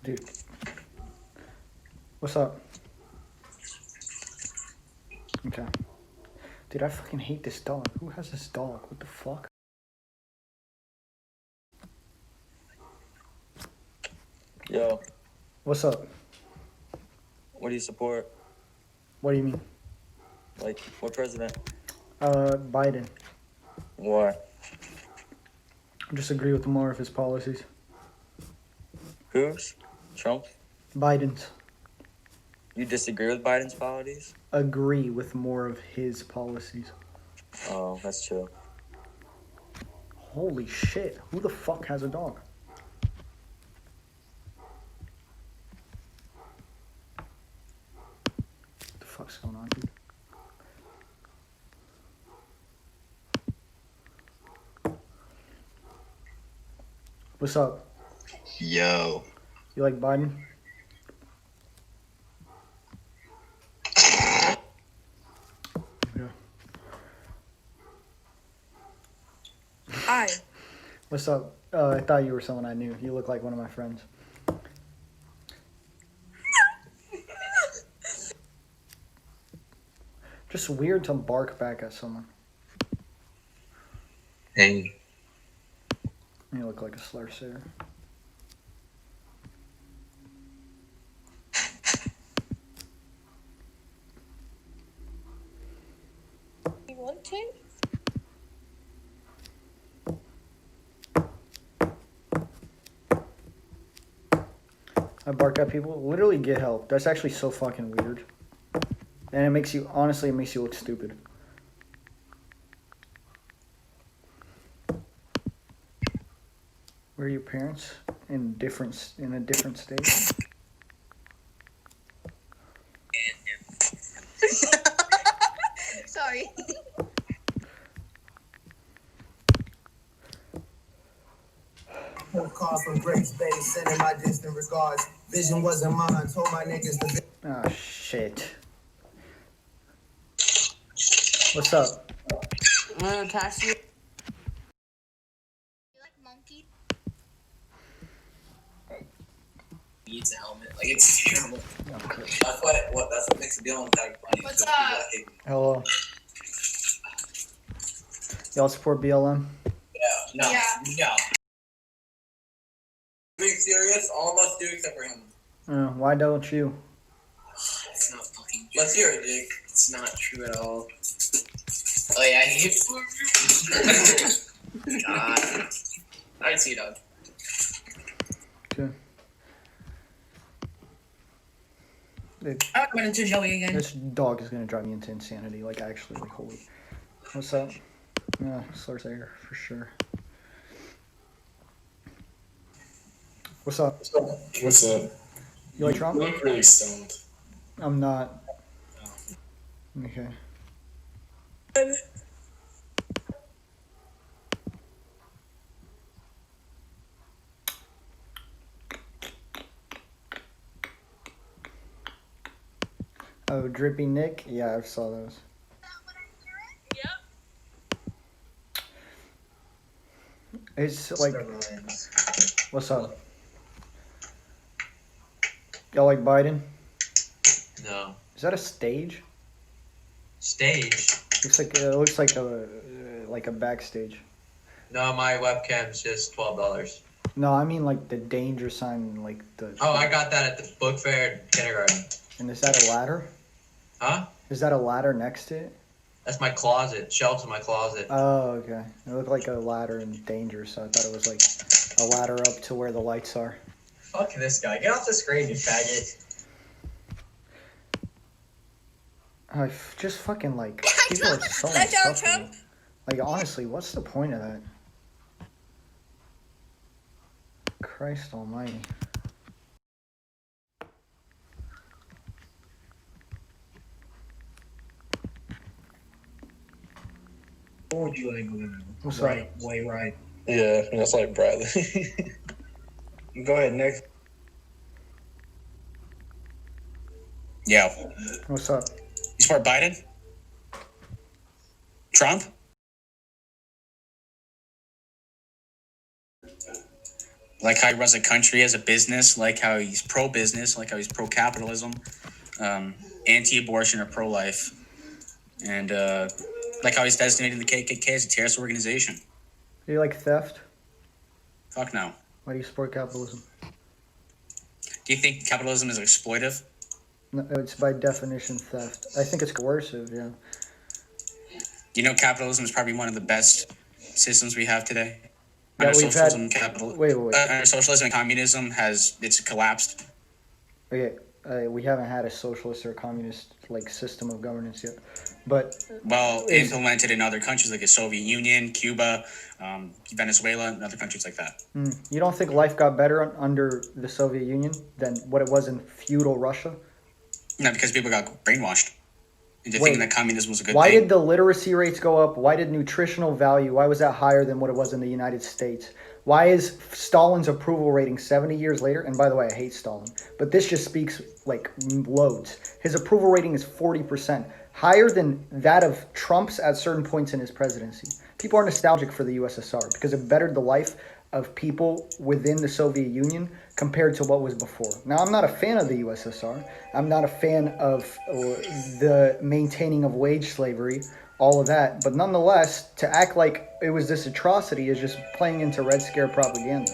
Dude. What's up? Okay. Dude, I fucking hate this dog. Who has this dog? What the fuck? Yo. What's up? What do you support? What do you mean? Like, what president? Biden. Why? I just agree with more of his policies. Whose? Trump? Biden's. You disagree with Biden's policies? Agree with more of his policies. Oh, that's true. Holy shit. Who the fuck has a dog? What the fuck's going on, dude? What's up? Yo. You like Biden? Yeah. Hi. What's up? I thought you were someone I knew. You look like one of my friends. Just weird to bark back at someone. Hey. You look like a slur singer. You want to? I bark at people. Literally get help. That's actually so fucking weird. And it makes you, honestly, it makes you look stupid. Where are your parents? In a different state? Sorry. Call from Grace Bay, sending my distant regards. Vision wasn't mine, told my niggas to. Oh, shit. What's up? I'm gonna tax you. You like monkey? Needs a helmet. Like, it's terrible. Okay. That's what makes the deal funny. What's up? Hello. Y'all support BLM? No. Yeah. No. Being serious, all of us do except for him. Why don't you? It's not fucking. Let's hear it, Jake. It's not true at all. Oh yeah, he. God. Alright, see you, dog. Okay. I'm going into Joey again. This dog is gonna drive me into insanity. Like, actually, like, holy. What's up? Yeah, slurs air for sure. What's up? What's up? You like Trump? You look really stoned. I'm not. Okay. Oh, Drippy Nick? Yeah, I saw those. It's like, what's up? Y'all like Biden? No. Is that a stage? Stage? Looks like a backstage. No, my webcam's just $12. No, I mean like the danger sign, like the. Oh, I got that at the book fair in kindergarten. And is that a ladder? Huh? Is that a ladder next to it? That's my closet. Shelves in my closet. Oh, okay. It looked like a ladder in danger, so I thought it was like a ladder up to where the lights are. Fuck this guy. Get off the screen, you faggot. Just fucking like people are so insufferable. Like honestly, what's the point of that? Christ almighty. What would you like to live What's right, way right. Yeah, that's like Bradley. Go ahead, next. Yo. What's up? You support Biden? Trump? like how he runs a country as a business, like how he's pro-business, like how he's pro-capitalism, anti-abortion or pro-life, and like how he's designating the KKK as a terrorist organization. Do you like theft? Fuck no. Why do you support capitalism? Do you think capitalism is exploitive? No, it's by definition theft. I think it's coercive, yeah. You know, capitalism is probably one of the best systems we have today. Yeah, Under we've socialism, had- wait. under socialism and communism it's collapsed. Okay, we haven't had a socialist or a communist like system of governance yet, but Well, implemented in other countries like the Soviet Union, Cuba, Venezuela, and other countries like that. you don't think life got better under the Soviet Union than what it was in feudal Russia? No, because people got brainwashed into Wait, thinking that communism was a good Why thing. did the literacy rates go up? Why did nutritional value, why was that higher than what it was in the United States? Why is Stalin's approval rating 70 years later? And by the way, I hate Stalin, but this just speaks like loads. His approval rating is 40%, higher than that of Trump's at certain points in his presidency. People are nostalgic for the USSR because it bettered the life of people within the Soviet Union compared to what was before. Now, I'm not a fan of the USSR. I'm not a fan of the maintaining of wage slavery, all of that. But nonetheless, to act like it was this atrocity is just playing into Red Scare propaganda.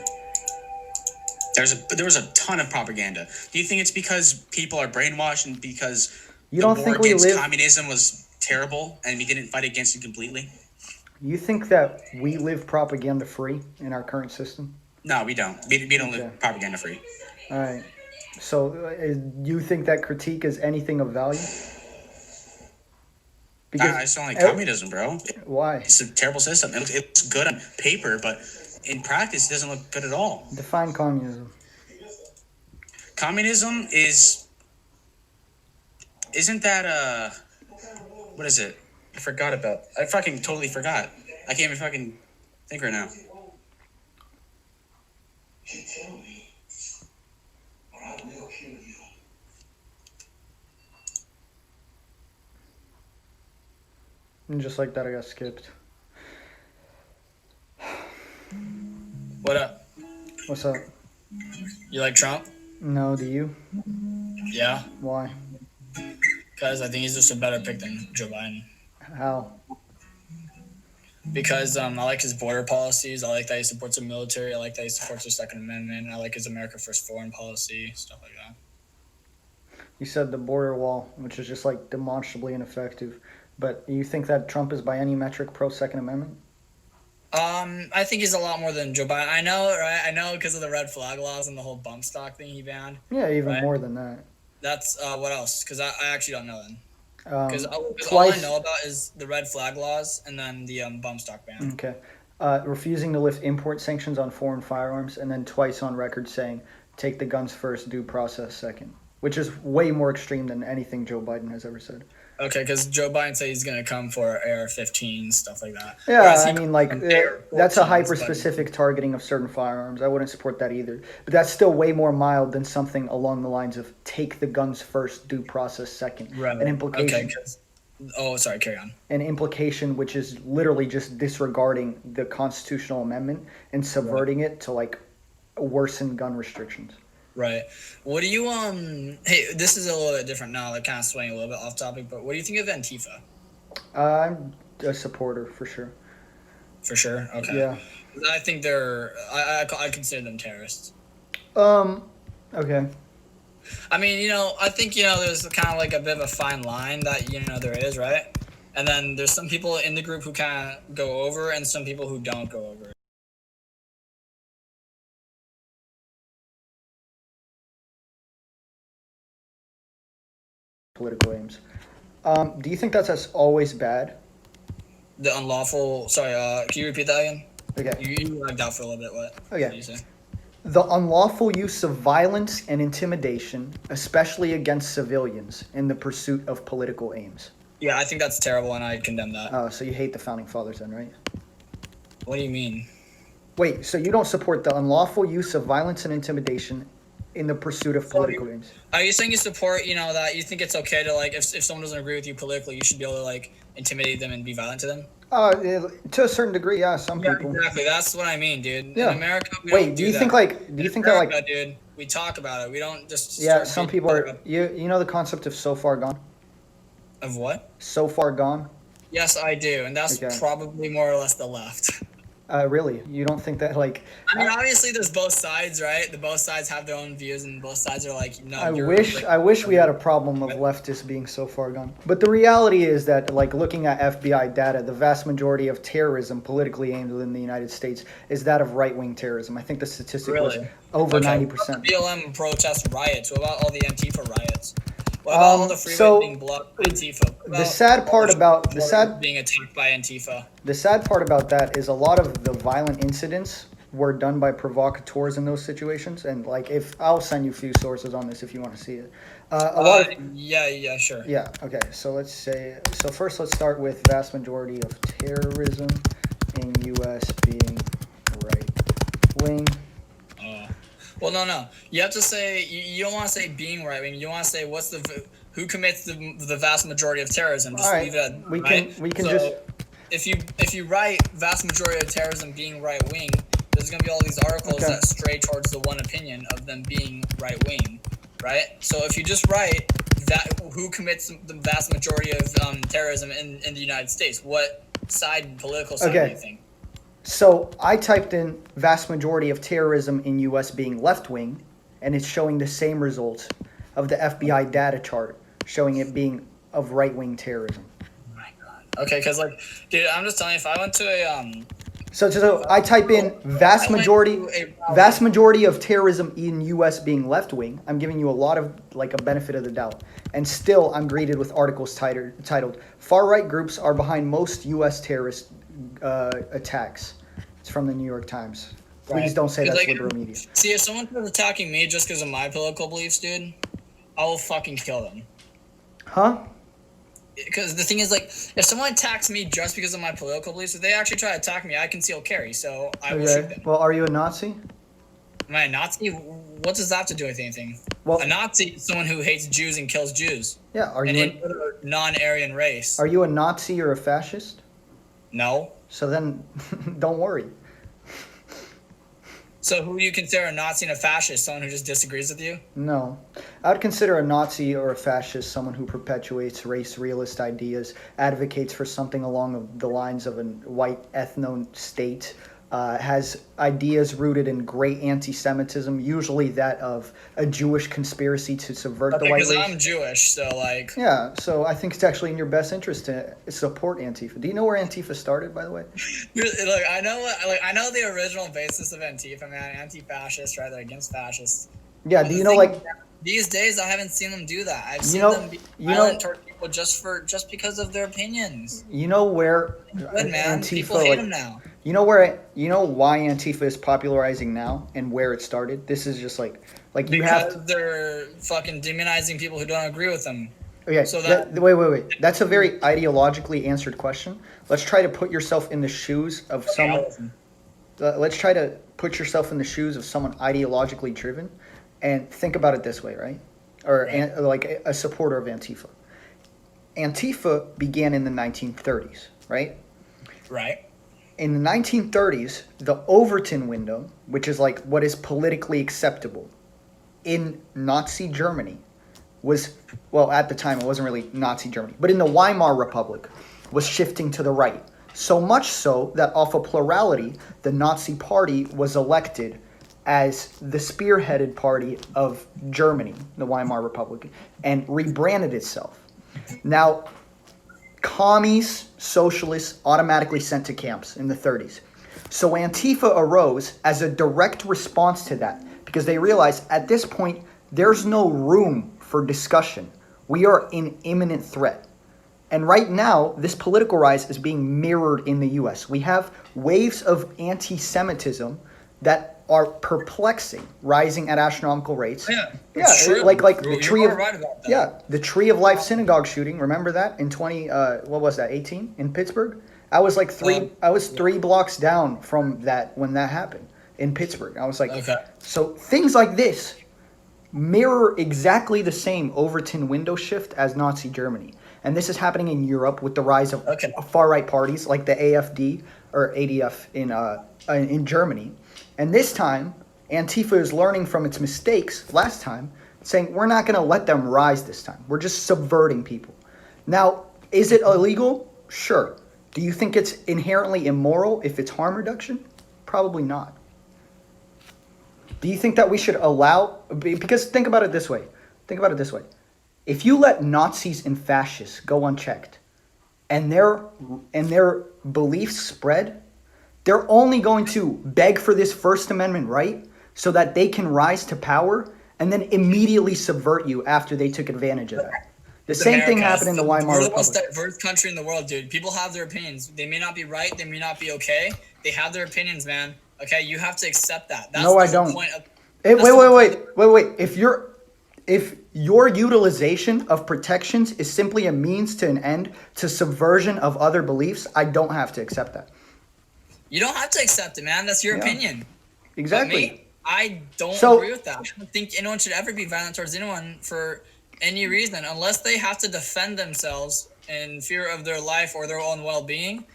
There was a ton of propaganda. Do you think it's because people are brainwashed and because You don't the think war we against live... communism was terrible and we didn't fight against it completely? You think that we live propaganda-free in our current system? No, we don't. We don't Okay. live propaganda free. All right. So you think that critique is anything of value? I still don't like communism, bro. Why? It's a terrible system. It looks good on paper, but in practice, it doesn't look good at all. Define communism. Communism isn't that what is it? I fucking totally forgot. I can't even fucking think right now. And just like that, I got skipped. What up? What's up? You like Trump? No, do you? Yeah, Why? because I think he's just a better pick than Joe Biden. How? Because I like his border policies. I like that he supports the military. I like that he supports the Second Amendment. I like his America First foreign policy, stuff like that. You said the border wall, which is just like demonstrably ineffective. But you think that Trump is by any metric pro Second Amendment? I think he's a lot more than Joe Biden. I know, right? I know because of the red flag laws and the whole bump stock thing he banned. Yeah, even Right. more than that. That's what else? Because I actually don't know then. Because all I Twice. know about is the red flag laws and then the bump stock ban. Okay. Refusing to lift import sanctions on foreign firearms, and then twice on record saying, take the guns first, due process second. Which is way more extreme than anything Joe Biden has ever said. Okay, because Joe Biden said he's going to come for AR-15, stuff like that. Yeah, Whereas I he mean, like, come for AR-14s, that's a but- hyper-specific targeting of certain firearms. I wouldn't support that either. But that's still way more mild than something along the lines of take the guns first, due process second. Right. An implication. Okay, sorry, carry on. An implication which is literally just disregarding the constitutional amendment and subverting it to, like, worsen gun restrictions. Right. What do you, hey, this is a little bit different now, like kind of swaying a little bit off topic, but what do you think of Antifa? I'm a supporter, for sure. For sure? Okay. Yeah. I think I consider them terrorists. Okay. I mean, I think, there's kind of like a bit of a fine line that, there is, right? And then there's some people in the group who kind of go over and some people who don't go over. Political aims. Do you think that's always bad? The unlawful, sorry, can you repeat that again? Okay. You lagged out for a little bit, what? Okay. What did you say? The unlawful use of violence and intimidation, especially against civilians, in the pursuit of political aims. Yeah, I think that's terrible and I condemn that. Oh, so you hate the Founding Fathers then, right? What do you mean? Wait, so you don't support the unlawful use of violence and intimidation in the pursuit of political gains. Are you saying you support, that you think it's okay to, like, if someone doesn't agree with you politically, you should be able to, like, intimidate them and be violent to them? To a certain degree, yeah. Some people. Exactly. That's what I mean, dude. Yeah. In America, we Wait, don't do you that. think like? Do you think that America, like? dude, we talk about it. We don't just. Yeah, start some beating people are. up. You know the concept of so far gone. Of what? So far gone. Yes, I do, and that's Okay. probably more or less the left. Really? You don't think that like? I mean, obviously, there's both sides, right? The both sides have their own views, and both sides are like, no. I wish we had a problem of leftists being so far gone. But the reality is that, like, looking at FBI data, the vast majority of terrorism politically aimed within the United States is that of right-wing terrorism. I think the statistic was Really? over Okay, 90%. BLM protest riots. What about all the Antifa riots? What about all the freeways being blocked by Antifa? What The about sad part about being attacked by Antifa. The sad part about that is a lot of the violent incidents were done by provocateurs in those situations. And like, if I'll send you a few sources on this if you want to see it. A lot of Yeah, sure. yeah. Okay, so let's say first let's start with vast majority of terrorism in U.S. being right wing. Well, no. You have to say you don't want to say being right wing. You want to say who commits the vast majority of terrorism. Just All right, leave it at we right? can So, just if you write vast majority of terrorism being right wing, there's gonna be all these articles Okay. that stray towards the one opinion of them being right wing, right? So if you just write that who commits the vast majority of terrorism in the United States, what political side Okay. do you think? So I typed in vast majority of terrorism in U.S. being left wing, and it's showing the same results of the FBI data chart, showing it being of right wing terrorism. Okay, because like, dude, I'm just telling you, if I went to a So I type in vast majority of terrorism in U.S. being left wing. I'm giving you a lot of like a benefit of the doubt, and still I'm greeted with articles titled "Far Right Groups Are Behind Most U.S. Terrorist Attacks." It's from the New York Times. Please don't say that's like, liberal media. See, if someone was attacking me just because of my political beliefs, dude, I will fucking kill them. Huh? Because the thing is, like, if someone attacks me just because of my political beliefs, if they actually try to attack me, I conceal carry, so I will shoot them. Well, are you a Nazi? Am I a Nazi? What does that have to do with anything? Well, A Nazi is someone who hates Jews and kills Jews. yeah. Are And you any other non-Aryan race. are you a Nazi or a fascist? No. So then, don't worry. So who do you consider a Nazi and a fascist? Someone who just disagrees with you? No. I would consider a Nazi or a fascist someone who perpetuates race realist ideas, advocates for something along the lines of a white ethno-state, has ideas rooted in great anti-Semitism, usually that of a Jewish conspiracy to subvert the white Because race. I'm Jewish, so like... Yeah, so I think it's actually in your best interest to support Antifa. Do you know where Antifa started, by the way? Look, I know the original basis of Antifa, man. Anti-fascist, right? They're against fascists. Yeah, But do the you know, thing like... is that these days, I haven't seen them do that. I've seen know- them be you violent know- toward people just because of their opinions. You know where Good, man. Antifa... People hate like, them now. you know why Antifa is popularizing now and where it started? This is just like you have Because they're fucking demonizing people who don't agree with them. Okay, So wait. That's a very ideologically answered question. Let's try to put yourself in the shoes of someone. Let's try to put yourself in the shoes of someone ideologically driven, and think about it this way, right? Like a supporter of Antifa. Antifa began in the 1930s, right? Right. In the 1930s, the Overton window, which is like what is politically acceptable in Nazi Germany, was, well, at the time it wasn't really Nazi Germany, but in the Weimar Republic, was shifting to the right. So much so that off of plurality, the Nazi Party was elected as the spearheaded party of Germany, the Weimar Republic, and rebranded itself. Now, commies, socialists automatically sent to camps in the 30s. So Antifa arose as a direct response to that because they realized at this point there's no room for discussion. We are in imminent threat. And right now, this political rise is being mirrored in the U.S. We have waves of anti-Semitism that are perplexing, rising at astronomical rates. Yeah, Yeah, true. like You the Tree are of right about that. yeah, the Tree of Life synagogue shooting. Remember that in 18 in Pittsburgh? I was like three blocks down from that when that happened in Pittsburgh. I was like, Okay. so things like this mirror exactly the same Overton window shift as Nazi Germany. And this is happening in Europe with the rise of far-right parties like the AfD or ADF in Germany. And this time, Antifa is learning from its mistakes last time, saying we're not going to let them rise this time. We're just subverting people. Now, is it illegal? Sure. Do you think it's inherently immoral if it's harm reduction? Probably not. Do you think that we should allow, because think about it this way. If you let Nazis and fascists go unchecked and their beliefs spread, they're only going to beg for this First Amendment right so that they can rise to power and then immediately subvert you after they took advantage of that. The same thing happened in the Weimar We're the most Republic. diverse country in the world, dude. People have their opinions. They may not be right. They may not be okay. They have their opinions, man. Okay, you have to accept that. That's No, the I whole don't. point of. Wait. If your utilization of protections is simply a means to an end to subversion of other beliefs, I don't have to accept that. You don't have to accept it, man. That's your opinion. Exactly. But me, I don't agree with that. I don't think anyone should ever be violent towards anyone for any reason, unless they have to defend themselves in fear of their life or their own well-being.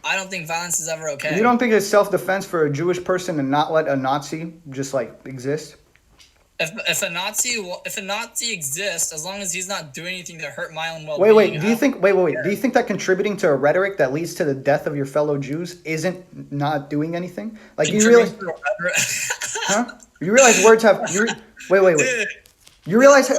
I don't think violence is ever okay. You don't think it's self-defense for a Jewish person to not let a Nazi just like exist? If a Nazi exists, as long as he's not doing anything to hurt my own well-being. Wait. Do you think that contributing to a rhetoric that leads to the death of your fellow Jews isn't not doing anything? Like you realize, huh? You realize words have. Wait. You realize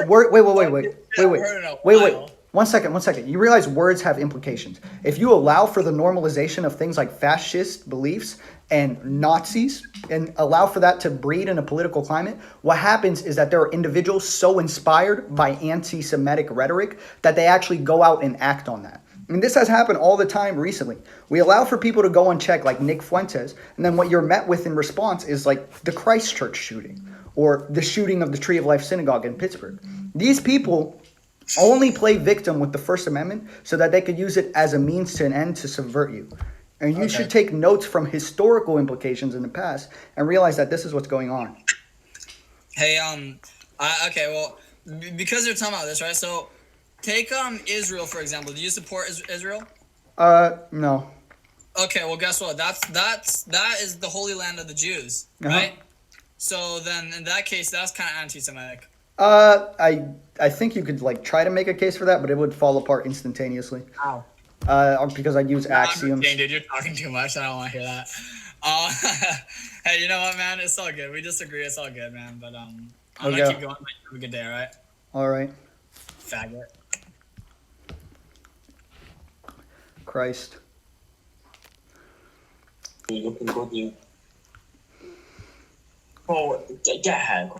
wait. 1 second. You realize words have implications. If you allow for the normalization of things like fascist beliefs and Nazis and allow for that to breed in a political climate, what happens is that there are individuals so inspired by anti-Semitic rhetoric that they actually go out and act on that. And this has happened all the time recently. We allow for people to go unchecked like Nick Fuentes, and then what you're met with in response is like the Christchurch shooting or the shooting of the Tree of Life Synagogue in Pittsburgh. These people only play victim with the First Amendment so that they could use it as a means to an end to subvert you. And you should take notes from historical implications in the past and realize that this is what's going on. Hey, because you're talking about this, right? So, take Israel for example. Do you support Israel? No. Okay, well, guess what? That is the Holy Land of the Jews, right? So then, in that case, that's kind of anti-Semitic. I think you could like try to make a case for that, but it would fall apart instantaneously. How? Because I'd use axioms. Dang, dude, you're talking too much. I don't want to hear that. Hey, you know what, man? It's all good. We disagree. It's all good, man. But I'm gonna keep going. Have a good day, all right? All right. Faggot. Christ. Oh, Dad.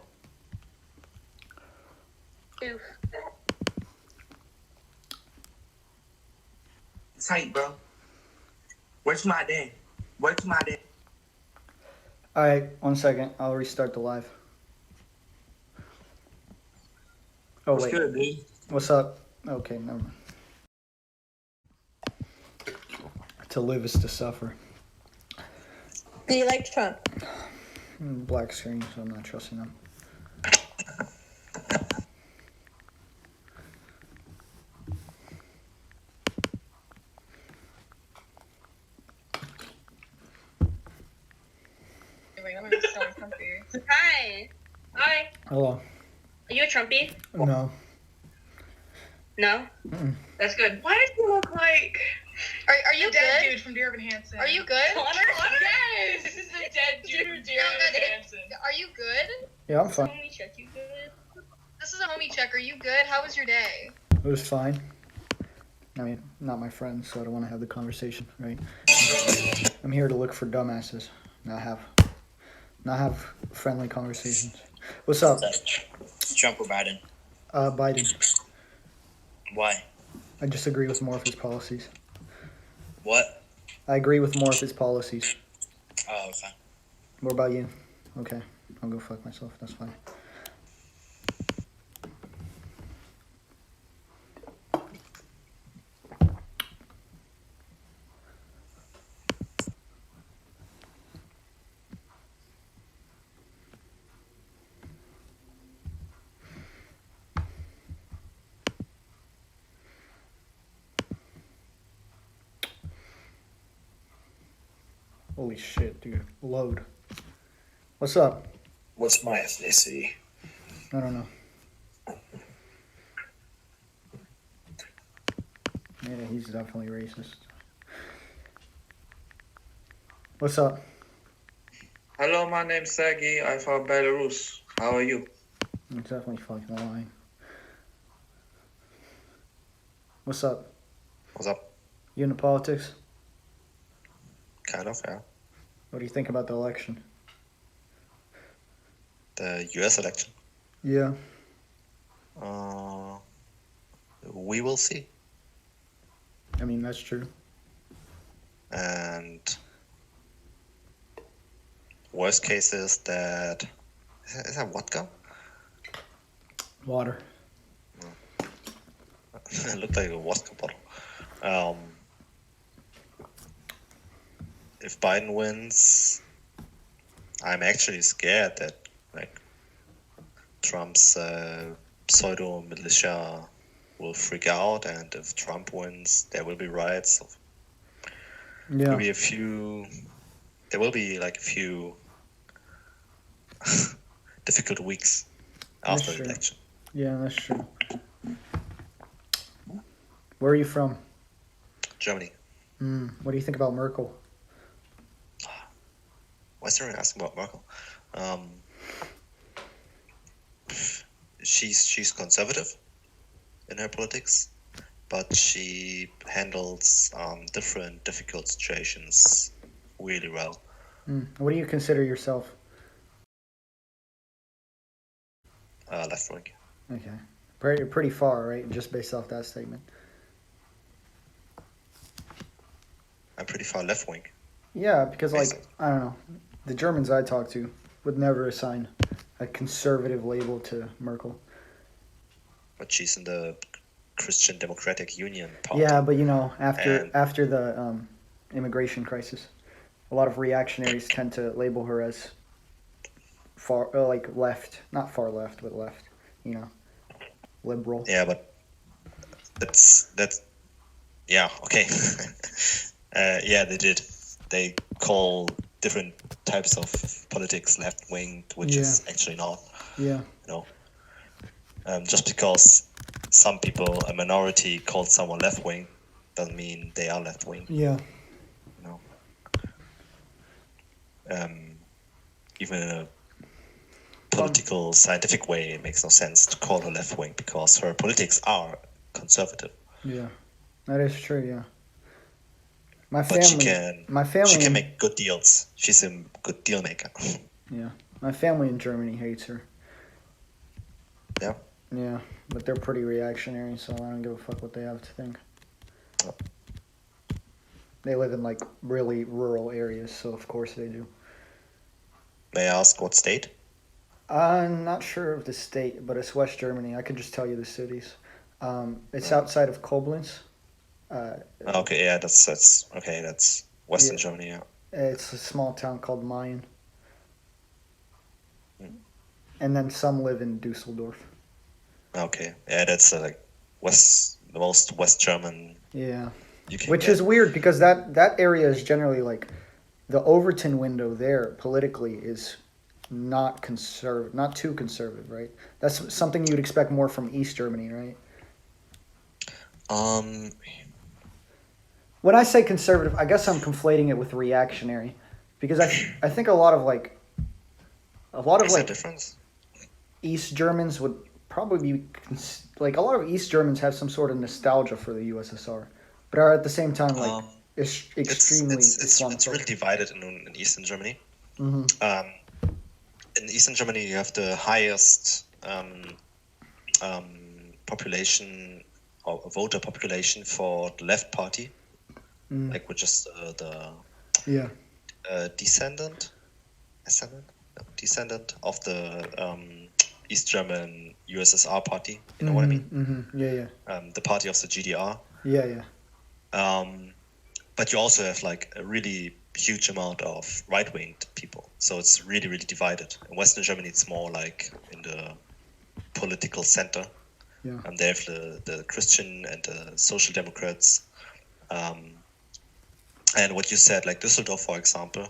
Tight, bro. Where's my dad? All right, 1 second. I'll restart the live. Oh, What's wait. good, dude? What's up? Okay, never mind. To live is to suffer. Do you like Trump? Black screen, so I'm not trusting them. Hi. Hi. Hello. Are you a Trumpy? No. No? Mm-mm. That's good. Why does he look like Are you a dead good? dude from Dear Evan Hansen? Are you good? Connor? Yes! This is the dead dude from Dear Evan Hansen. Are you good? Yeah, I'm fine. Homie check, you good? This is a homie check. Are you good? How was your day? It was fine. I mean, not my friends, so I don't want to have the conversation, right? I'm here to look for dumbasses, not have friendly conversations. What's up? Trump or Biden? Biden. Why? I disagree with more of his policies. What? I agree with more of his policies. Oh, okay. What about you? Okay, I'll go fuck myself. That's fine. Holy shit, dude. Load. What's up? What's my ethnicity? I don't know. Yeah, he's definitely racist. What's up? Hello, my name's Sergey. I'm from Belarus. How are you? I'm definitely fucking lying. What's up? What's up? You into politics? Kind of, yeah. What do you think about the election? The US election. Yeah. We will see. I mean, that's true. And worst case is that... Is that vodka? Water. It looked like a vodka bottle. If Biden wins, I'm actually scared that like Trump's pseudo militia will freak out, and if Trump wins, there will be riots. So Yeah. There will be like a few difficult weeks after That's the true. election. Yeah, that's true. Where are you from? Germany. What do you think about Merkel? Why is everyone asking about Merkel? She's conservative in her politics, but she handles different difficult situations really well. What do you consider yourself? Left wing. Okay. Pretty far, right? Just based off that statement. I'm pretty far left wing. Yeah, because like Basically. I don't know, the Germans I talk to would never assign a conservative label to Merkel. But she's in the Christian Democratic Union party. Yeah, but you know, And- after the immigration crisis, a lot of reactionaries tend to label her as far, like left, not far left, but left. You know, liberal. Yeah, but that's yeah, okay. Yeah, they did. They call different types of politics left wing, which is actually not. Yeah. You know, just because some people, a minority, called someone left wing, doesn't mean they are left wing. Yeah. You know, even in a political, scientific way, it makes no sense to call her left wing because her politics are conservative. Yeah, that is true. Yeah. My But family. she can make good deals. She's a good deal maker. Yeah, my family in Germany hates her. Yeah. Yeah, but they're pretty reactionary, so I don't give a fuck what they have to think. Oh. They live in like really rural areas, so of course they do. May I ask what state? I'm not sure of the state, but it's West Germany. I could just tell you the cities. It's outside of Koblenz. Okay, yeah, that's okay. That's Western Yeah. Germany. Yeah. It's a small town called Mayen. And then some live in Dusseldorf. Okay, yeah, that's like the most West German. Yeah. You can Which get. is weird because that area is generally like the Overton window there politically is not too conservative, right? That's something you'd expect more from East Germany, right? When I say conservative, I guess I'm conflating it with reactionary, because I think a lot of Is there a like difference? East Germans would probably be like a lot of East Germans have some sort of nostalgia for the USSR, but are at the same time like extremely It's really Islamophobic. divided in Eastern Germany. Mhm. In Eastern Germany, you have the highest population or voter population for the left party, like which is the Yeah. descendant of the East German USSR party. You know what I mean? Mm-hmm. Yeah. The party of the GDR. Yeah. But you also have like a really huge amount of right-winged people, so it's really, really divided. In Western Germany, it's more like in the political center. Yeah. They have the Christian and the Social Democrats, And what you said, like Düsseldorf, for example,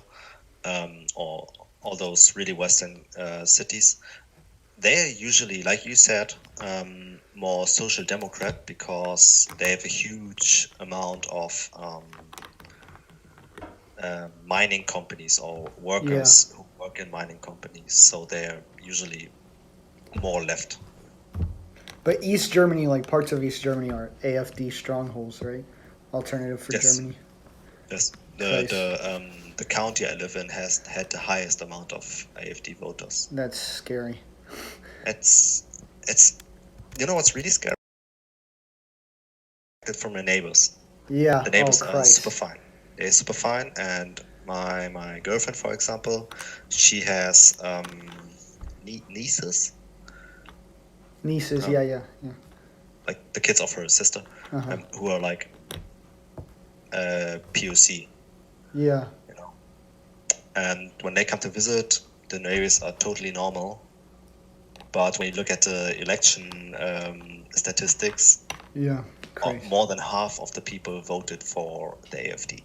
or all those really Western cities, they're usually, like you said, more social democrat because they have a huge amount of mining companies or workers who work in mining companies. So they're usually more left. But East Germany, like parts of East Germany, are AfD strongholds, right? Alternative for Yes. Germany. Yes. Christ. The county I live in has had the highest amount of AfD voters. That's scary. It's you know what's really scary? From the neighbors. Yeah. The neighbors Oh are Christ. super fine. They're super fine, and my girlfriend, for example, she has nieces, Nieces. Um, Yeah. like the kids of her sister, Uh-huh. who are like POC, Yeah. you know. And when they come to visit, the neighbors are totally normal. But when you look at the election statistics, Yeah. Christ. more than half of the people voted for the AfD.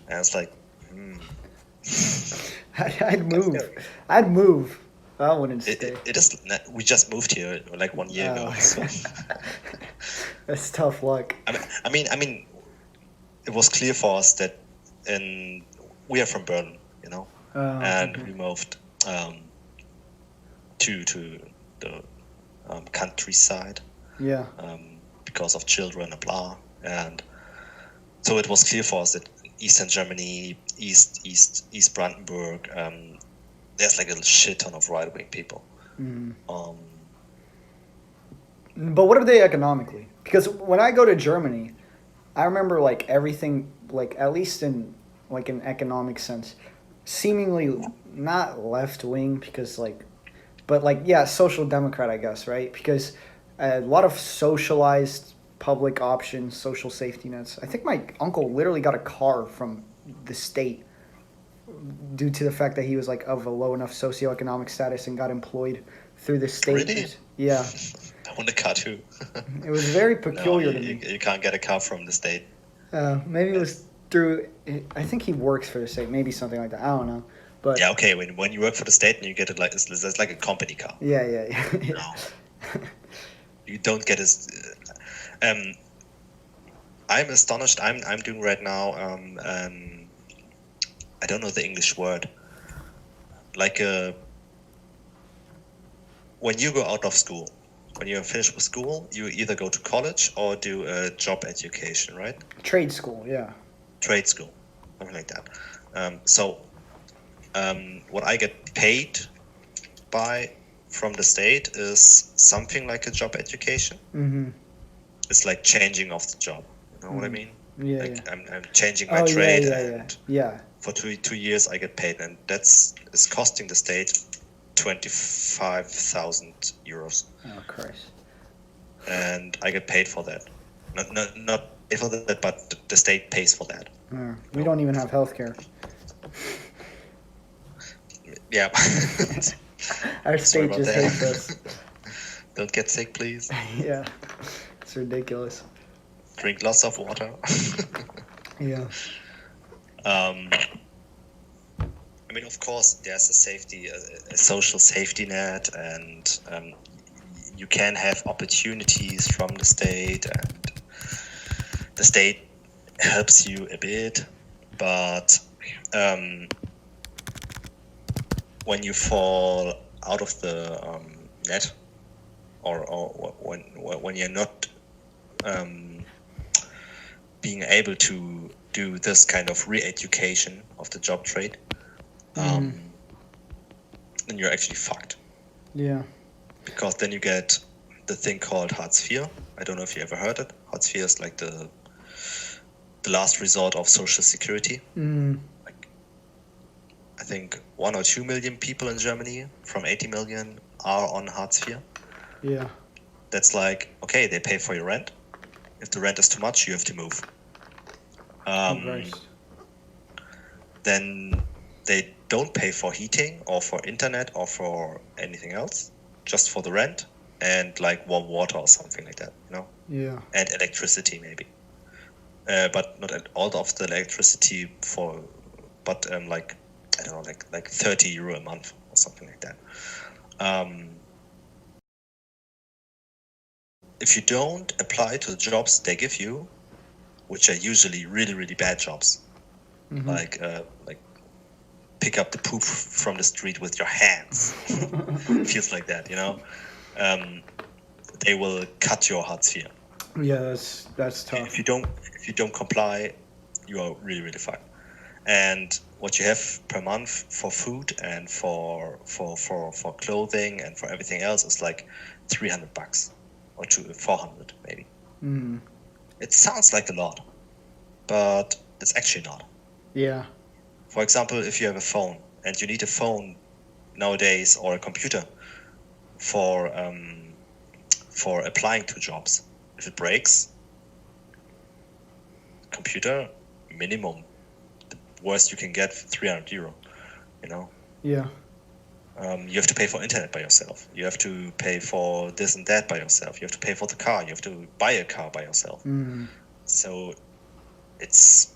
And it's like, I'd move. I'd move. I wouldn't stay. it is. We just moved here like 1 year ago. So. That's tough luck. I mean, it was clear for us that we are from Berlin, you know, and Okay. we moved to the countryside Yeah. because of children and blah, and so it was clear for us that Eastern Germany, East Brandenburg, there's like a shit ton of right wing people. But what are they economically? Because when I go to Germany, I remember like everything, like at least in like an economic sense, seemingly not left wing because like, but like yeah, social democrat I guess, right? Because a lot of socialized public options, social safety nets. I think my uncle literally got a car from the state due to the fact that he was like of a low enough socioeconomic status and got employed through the state. Really? Yeah. I want a car too. It was very No, peculiar to me. you can't get a car from the state. Maybe it was through. I think he works for the state. Maybe something like that. I don't know. But Yeah, okay. When you work for the state and you get it like it's like a company car. yeah. No, you don't get as. I'm astonished. I'm doing right now. I don't know the English word. Like when you go out of school, when you're finished with school, you either go to college or do a job education, right? Trade school. Yeah. Trade school, something like that. So what I get paid from the state is something like a job education. Mm-hmm. It's like changing of the job. You know what I mean? Yeah. Like I'm changing my trade, and Yeah. for 2 years I get paid, and it's costing the state 25,000 euros, Oh Christ. and I get paid for that. Not for that, but the state pays for that. We don't even have healthcare. Yeah. Our Sorry state about just that. hates us. Don't get sick, please. Yeah. It's ridiculous. Drink lots of water. Yeah. I mean, of course, there's a social safety net, and you can have opportunities from the state, and the state helps you a bit, but when you fall out of the net, or when you're not being able to do this kind of re-education of the job trade, then you're actually fucked. Yeah. Because then you get the thing called Hartz IV. I don't know if you ever heard it. Hartz IV is like the last resort of Social Security. Like, I think 1 or 2 million people in Germany from 80 million are on Hartz IV. Yeah. That's like, okay, they pay for your rent. If the rent is too much, you have to move. Christ. Then they don't pay for heating or for internet or for anything else, just for the rent and like warm water or something like that, you know? Yeah. And electricity maybe. but not all of the electricity but like I don't know, like 30 euro a month or something like that. If you don't apply to the jobs they give you, which are usually really, really bad jobs, like pick up the poop from the street with your hands, feels like that, they will cut your Hartz IV. Yeah, that's tough. If you don't comply, you are really, really fucked. And what you have per month for food and for clothing and for everything else is like $300 or 400 maybe. It sounds like a lot, but it's actually not. Yeah. For example, if you have a phone and you need a phone nowadays or a computer for applying to jobs, if it breaks, computer minimum, the worst you can get 300 euro. Yeah. You have to pay for internet by yourself. You have to pay for this and that by yourself. You have to pay for the car. You have to buy a car by yourself. So it's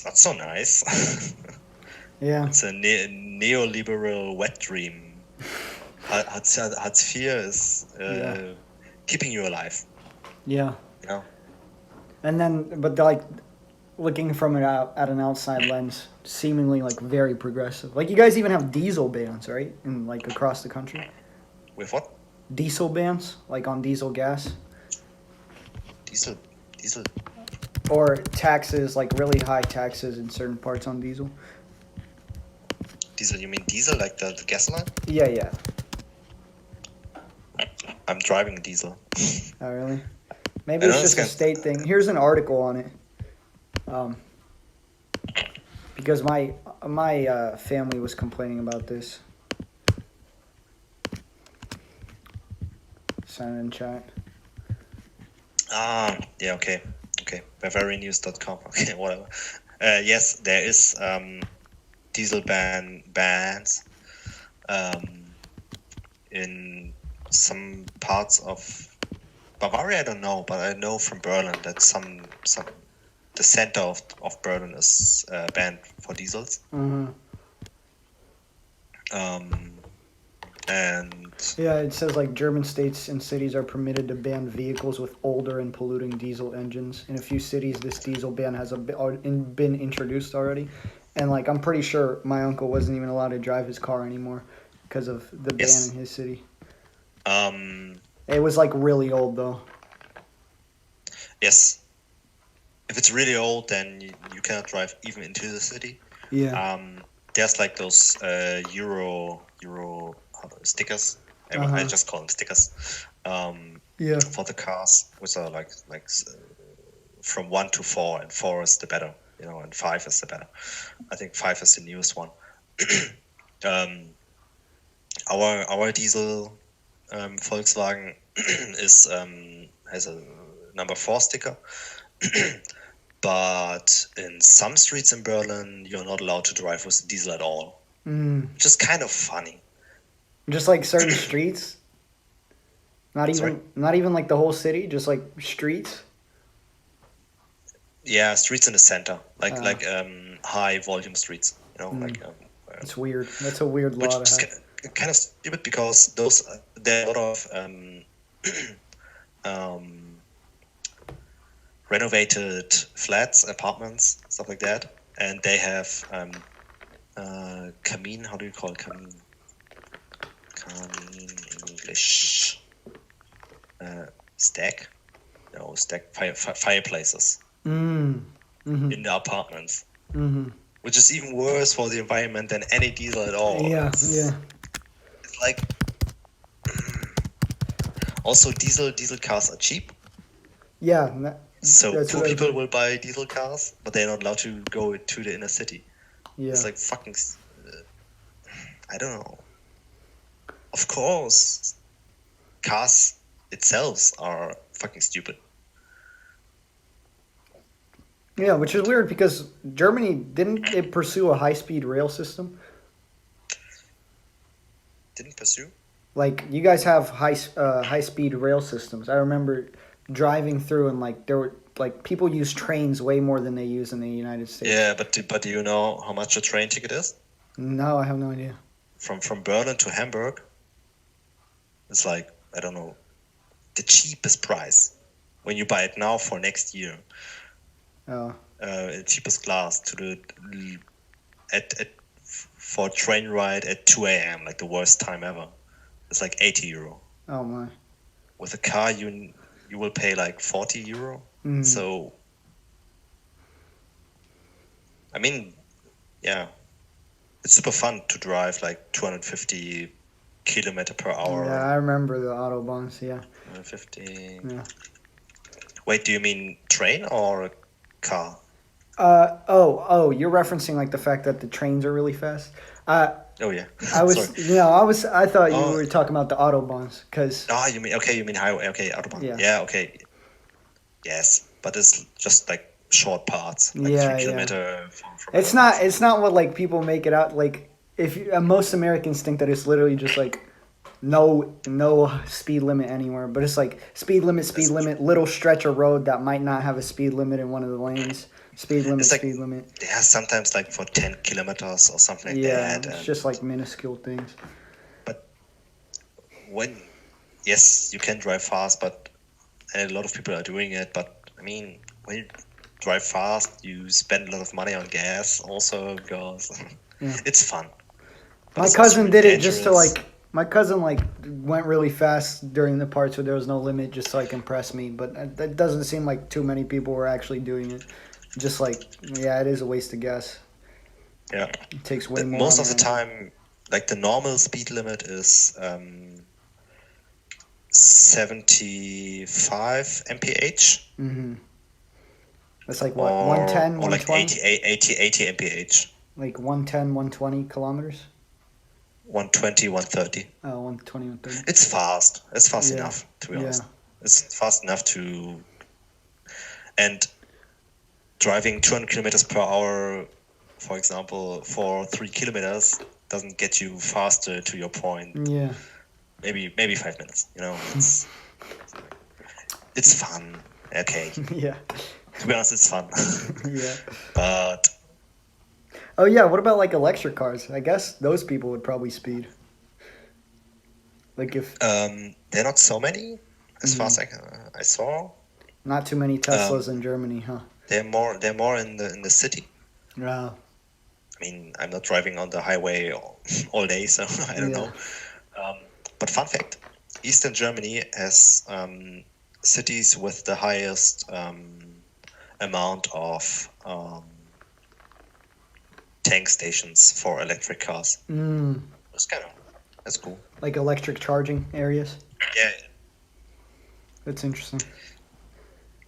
not so nice. Yeah. It's a neoliberal wet dream. Hartz IV is keeping you alive. Yeah. And then, but like looking from it out at an outside lens, seemingly like very progressive. Like you guys even have diesel bans, right? In like across the country. With what? Diesel bans, like on diesel gas. Diesel. Or taxes, like really high taxes in certain parts on diesel. Diesel? You mean diesel like the gasoline? Yeah. I'm driving diesel. Oh, really? Maybe it's just a state thing. Here's an article on it. Because my family was complaining about this. Send it in chat. Yeah, okay. BavarianNews.com. Okay, whatever. Yes, there is diesel bans in some parts of Bavaria. I don't know, but I know from Berlin that some the center of Berlin is banned for diesels. And yeah, it says like German states and cities are permitted to ban vehicles with older and polluting diesel engines. In a few cities, this diesel ban has been introduced already, and like I'm pretty sure my uncle wasn't even allowed to drive his car anymore because of the ban in his city. It was like really old though. Yes. If it's really old, then you cannot drive even into the city. Yeah. There's like those Euro stickers. I just call them stickers. For the cars, which are like from 1 to 4, and 4 is the better, and 5 is the better. I think 5 is the newest one. Our diesel Volkswagen has a number 4 sticker. But in some streets in Berlin, you're not allowed to drive with diesel at all. Which is kind of funny. Just like certain streets? Not even like the whole city, just like streets? Yeah, streets in the center. Like high volume streets. It's weird. That's a weird law to have. Kind of stupid because there are a lot of renovated flats, apartments, stuff like that, and they have kamin. How do you call it? Kamin in English. Stack fireplaces in the apartments, which is even worse for the environment than any diesel at all. Yeah. It's like also diesel cars are cheap. Yeah. So poor people will buy diesel cars, but they're not allowed to go to the inner city. Yeah. It's like fucking. I don't know. Of course, cars itself are fucking stupid. Yeah, which is weird because Germany didn't it pursue a high-speed rail system? Didn't pursue? Like you guys have high-speed rail systems. I remember driving through and like there were like people use trains way more than they use in the United States. Yeah, but do you know how much a train ticket is? No, I have no idea. From Berlin to Hamburg, it's like, I don't know, the cheapest price when you buy it now for next year. Oh. Cheapest class to the for a train ride at 2 a.m. like the worst time ever. It's like €80. Oh my. With a car, you will pay like €40. Mhm. So, I mean, yeah, it's super fun to drive like 250 kilometer per hour. Yeah, I remember the autobahns. Yeah. 250. Yeah. Wait, do you mean train or car? Oh, you're referencing like the fact that the trains are really fast. Oh yeah. I was, Sorry. I thought you Oh. were talking about the autobahns, because Ah, you mean highway? Okay, autobahn. Yeah. Yeah. Okay. Yes, but it's just like short parts, like Yeah, 3 yeah. kilometer. From it's not what like people make it out like. If you, most Americans think that it's literally just like no speed limit anywhere, but it's like speed limit, little stretch of road that might not have a speed limit in one of the lanes. Speed limit, It's like- speed limit. Yeah, sometimes like for 10 kilometers or something like Yeah, that. it's and just like minuscule things. when, yes, you can drive fast, but and a lot of people are doing it. But I mean, when you drive fast, you spend a lot of money on gas also because Yeah. it's fun. But My it's cousin also did it just to dangerous. like. My cousin like went really fast during the parts where there was no limit, just to like impress me. But that doesn't seem like too many people were actually doing it. Just like, yeah, it is a waste of gas. Yeah. It takes way more. Most on of the time, like the normal speed limit is 75 mph. Mm-hmm. That's like what, Or, 110, or like 120? 80 mph. Like 110, 120 kilometers? 120, 130. Oh, 120, 130. It's fast. It's fast Yeah. enough, to be Yeah. honest. It's fast enough to... And driving 200 kilometers per hour, for example, for 3 kilometers doesn't get you faster to your point. Yeah. Maybe 5 minutes, you know? It's fun. Okay. Yeah. To be honest, it's fun. Yeah. But Oh, yeah, what about like electric cars? I guess those people would probably speed. Like if they're not so many, as far as I saw. not too many Teslas in Germany, huh? They're more in the city. Wow. I mean, I'm not driving on the highway all day, so I don't Yeah. know. But fun fact, Eastern Germany has cities with the highest amount of tank stations for electric cars. That's cool. Like electric charging areas? Yeah, That's interesting.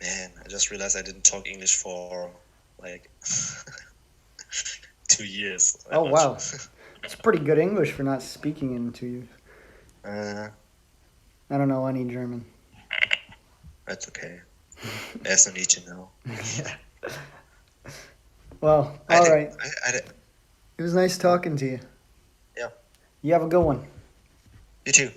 man, I just realized I didn't talk English for like 2 years. that Oh, much. wow. It's pretty good English for not speaking in 2 years. I don't know any German. That's okay. There's no need to know. Well, all right. I It was nice talking to you. Yeah. You have a good one. You too.